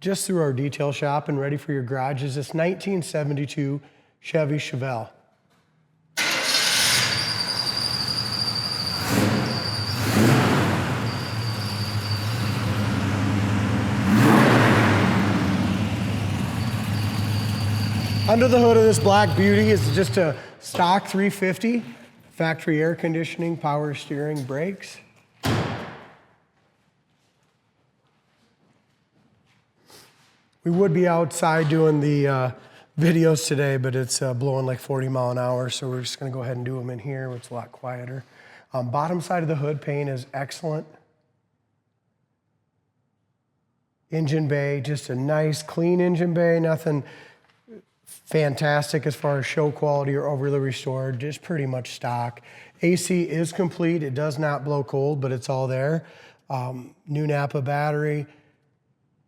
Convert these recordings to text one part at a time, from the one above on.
just through our detail shop and ready for your garage is this 1972 Chevy Chevelle. Under the hood of this black beauty is just a stock 350, factory air conditioning, power steering, brakes. We would be outside doing the videos today, but it's blowing like 40 mile an hour, so we're just gonna go ahead and do them in here where it's a lot quieter. Bottom side of the hood paint is excellent. Engine bay, just a nice clean engine bay, nothing fantastic as far as show quality or overly restored, just pretty much stock. AC is complete, it does not blow cold, but it's all there. New Napa battery,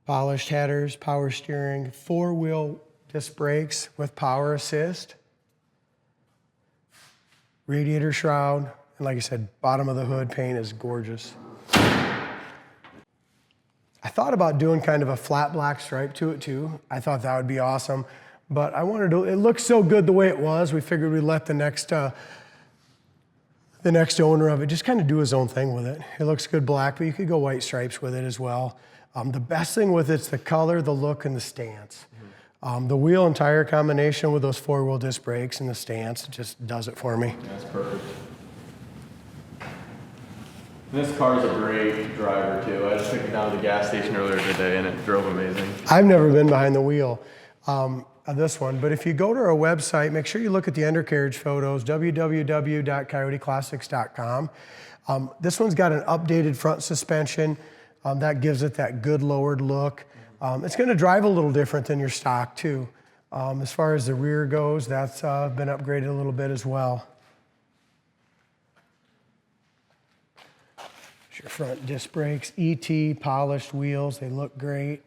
polished headers, power steering, 4-wheel disc brakes with power assist, radiator shroud, and like I said, bottom of the hood paint is gorgeous. I thought about doing kind of a flat black stripe to it too. I thought that would be awesome. But I wanted to, it looked so good the way it was, we figured we'd let the next owner of it just kind of do his own thing with it. It looks good black, but you could go white stripes with it as well. The best thing with it's the color, the look, and the stance. The wheel and tire combination with those 4-wheel disc brakes and the stance, it just does it for me. That's perfect. This car's a great driver too. I just took it down to the gas station earlier today and it drove amazing. I've never been behind the wheel of this one, but if you go to our website, make sure you look at the undercarriage photos, www.coyoteclassics.com. This one's got an updated front suspension. That gives it that good lowered look. It's gonna drive a little different than your stock too. As far as the rear goes, that's been upgraded a little bit as well. There's your front disc brakes, ET, polished wheels, they look great.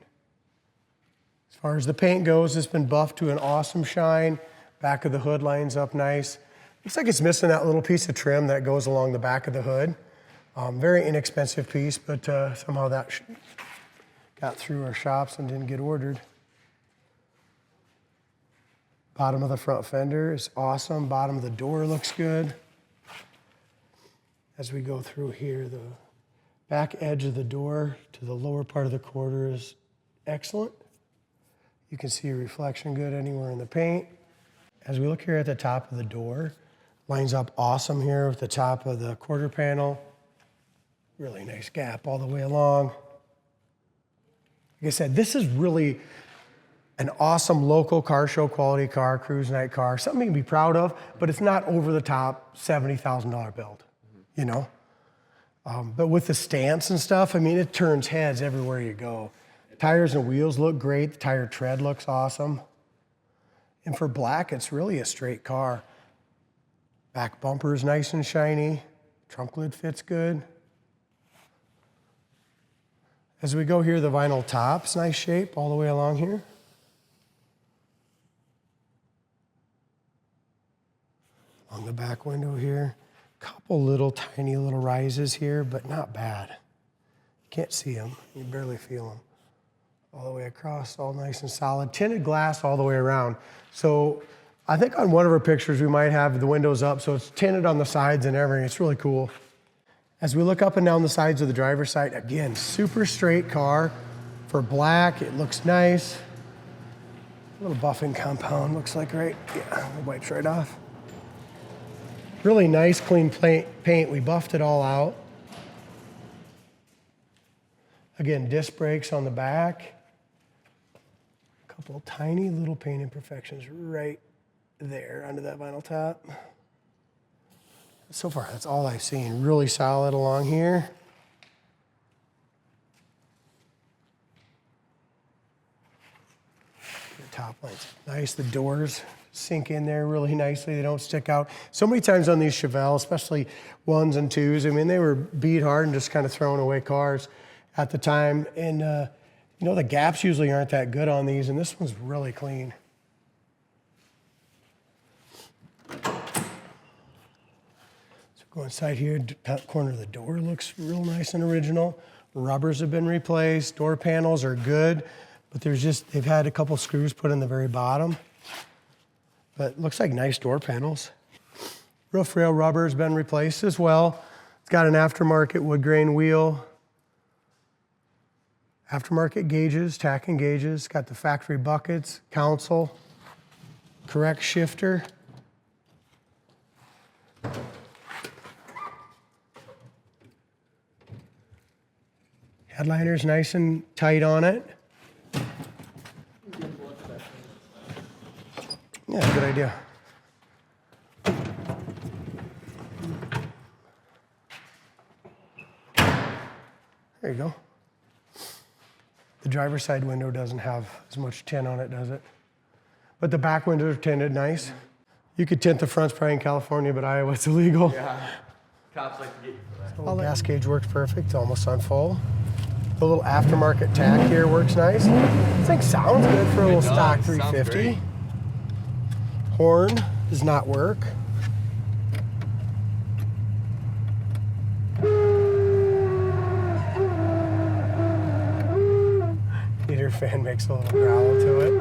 As far as the paint goes, it's been buffed to an awesome shine. Back of the hood lines up nice. Looks like it's missing that little piece of trim that goes along the back of the hood. Very inexpensive piece, but somehow that got through our shops and didn't get ordered. Bottom of the front fender is awesome. Bottom of the door looks good. As we go through here, the back edge of the door to the lower part of the quarter is excellent. You can see a reflection good anywhere in the paint. As we look here at the top of the door, lines up awesome here with the top of the quarter panel. Really nice gap all the way along. Like I said, this is really an awesome local car show quality car, cruise night car, something you can be proud of, but it's not over the top $70,000 build, you know? But with the stance and stuff, I mean, it turns heads everywhere you go. Tires and wheels look great. The tire tread looks awesome. And for black, it's really a straight car. Back bumper is nice and shiny. Trunk lid fits good. As we go here, the vinyl top's nice shape all the way along here. On the back window here, couple little tiny little rises here, but not bad. You can't see them, you barely feel them. All the way across, all nice and solid. Tinted glass all the way around. So I think on one of our pictures, we might have the windows up, so it's tinted on the sides and everything. It's really cool. As we look up and down the sides of the driver's side, again, super straight car. For black, it looks nice. A little buffing compound, looks like right, yeah, it wipes right off. Really nice, clean paint. We buffed it all out. Again, disc brakes on the back. A couple tiny little paint imperfections right there under that vinyl top. So far, that's all I've seen. Really solid along here. The top lights nice. The doors sink in there really nicely. They don't stick out. So many times on these Chevelle, especially 1s and 2s, I mean, they were beat hard and just kind of throwing away cars at the time. And, you know, the gaps usually aren't that good on these, and this one's really clean. Go inside here, top corner of the door looks real nice and original. Rubbers have been replaced, door panels are good. But they've had a couple screws put in the very bottom. But looks like nice door panels. Roof rail rubber has been replaced as well. It's got an aftermarket wood grain wheel. Aftermarket gauges, tacking gauges. Got the factory buckets, console, correct shifter. Headliner's nice and tight on it. Yeah, good idea. There you go. The driver's side window doesn't have as much tint on it, does it? But the back windows are tinted nice. You could tint the fronts probably in California, but Iowa it's illegal. Yeah. Cops like to get you for that. So the gas gauge works perfect, almost on full. The little aftermarket tack here works nice. This thing sounds good for a little stock 350. Horn does not work. Heater fan makes a little growl to it.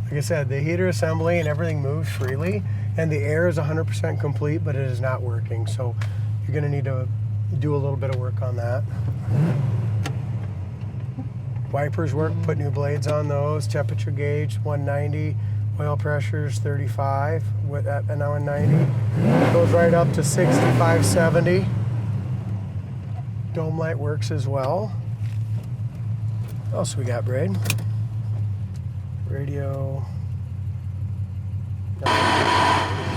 Like I said, the heater assembly and everything moves freely, and the air is 100% complete, but it is not working. So you're gonna need to do a little bit of work on that. Wipers work, put new blades on those. Temperature gauge, 190. Oil pressure is 35, with that, and now 90. Goes right up to 65, 70. Dome light works as well. What else we got, Braid? Radio.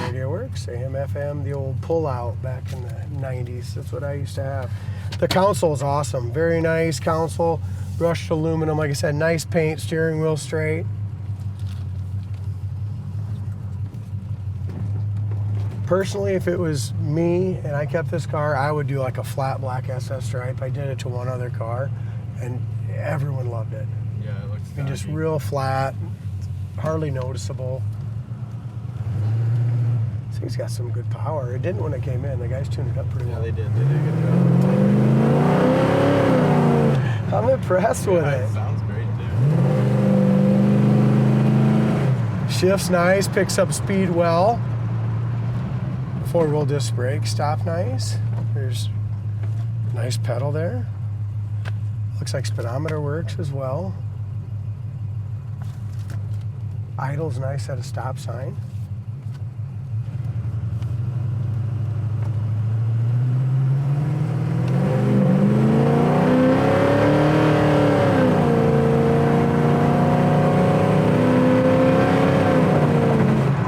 Radio works. AM, FM, the old pull-out back in the 90s. That's what I used to have. The console is awesome. Very nice console. Brushed aluminum, like I said, nice paint, steering wheel straight. Personally, if it was me and I kept this car, I would do like a flat black SS stripe. I did it to one other car, and everyone loved it. Yeah, it looks I mean, just real flat, hardly noticeable. This thing's got some good power. It didn't when it came in. The guys tuned it up pretty well. Yeah, they did. They did a good job. I'm impressed with Yeah, it. it sounds great, too. Shifts nice, picks up speed well. Four-wheel disc brake, stop nice. There's a nice pedal there. Looks like speedometer works as well. Idle's nice at a stop sign.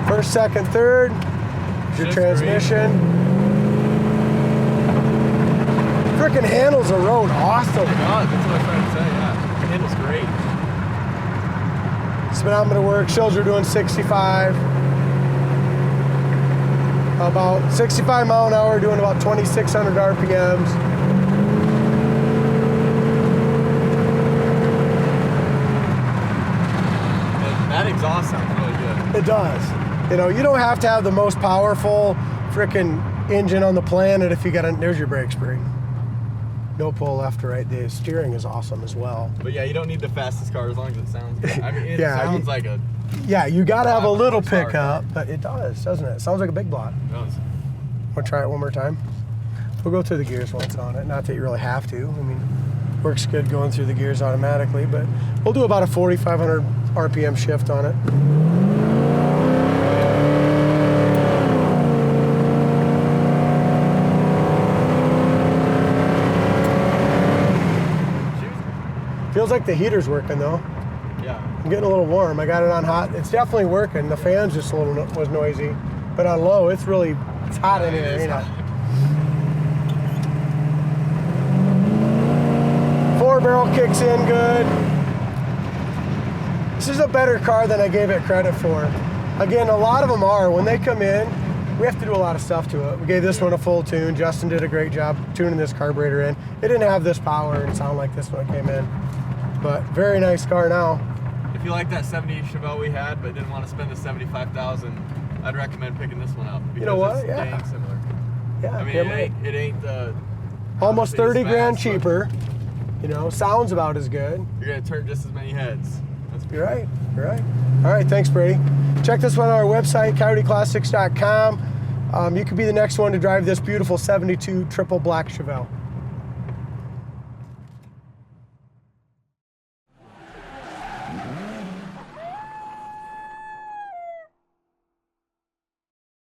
First, second, third. Your transmission. Frickin' handles the road awesome. Oh my God, that's what I was trying to say, yeah. The handle's great. Speedometer works, shows you're doing 65. About 65 mile an hour, doing about 2,600 RPMs. And that exhaust sounds really good. It does. You know, you don't have to have the most powerful frickin' engine on the planet if you got a, there's your brake spring. No pull left or right. The steering is awesome as well. But yeah, you don't need the fastest car as long as it sounds good. I mean, it Yeah, sounds like a... Yeah, you gotta have a little Sorry. pickup, but it does, doesn't it? It sounds like a big block. It does. Wanna try it one more time? We'll go through the gears once on it. Not that you really have to. I mean, works good going through the gears automatically, but we'll do about a 4,500 RPM shift on it. Feels like the heater's working though. Yeah. I'm getting a little warm. I got it on hot. It's definitely working. The fan's just a little was noisy, but on low, it's hot in here. You know. 4-barrel kicks in good. This is a better car than I gave it credit for. Again, a lot of them are. When they come in, we have to do a lot of stuff to it. We gave this one a full tune. Justin did a great job tuning this carburetor in. It didn't have this power and sound like this when it came in. But very nice car now. If you like that 70 Chevelle we had, but didn't want to spend the $75,000, I'd recommend picking this one up. You know what? It's Yeah. dang similar. Yeah, I mean, it ain't the... almost obviously 30 it's grand fast, but cheaper. You know, sounds about as good. You're gonna turn just as many heads. You're right. You're right. All right, thanks, Brady. Check this one on our website, coyoteclassics.com. You could be the next one to drive this beautiful 72 triple black Chevelle.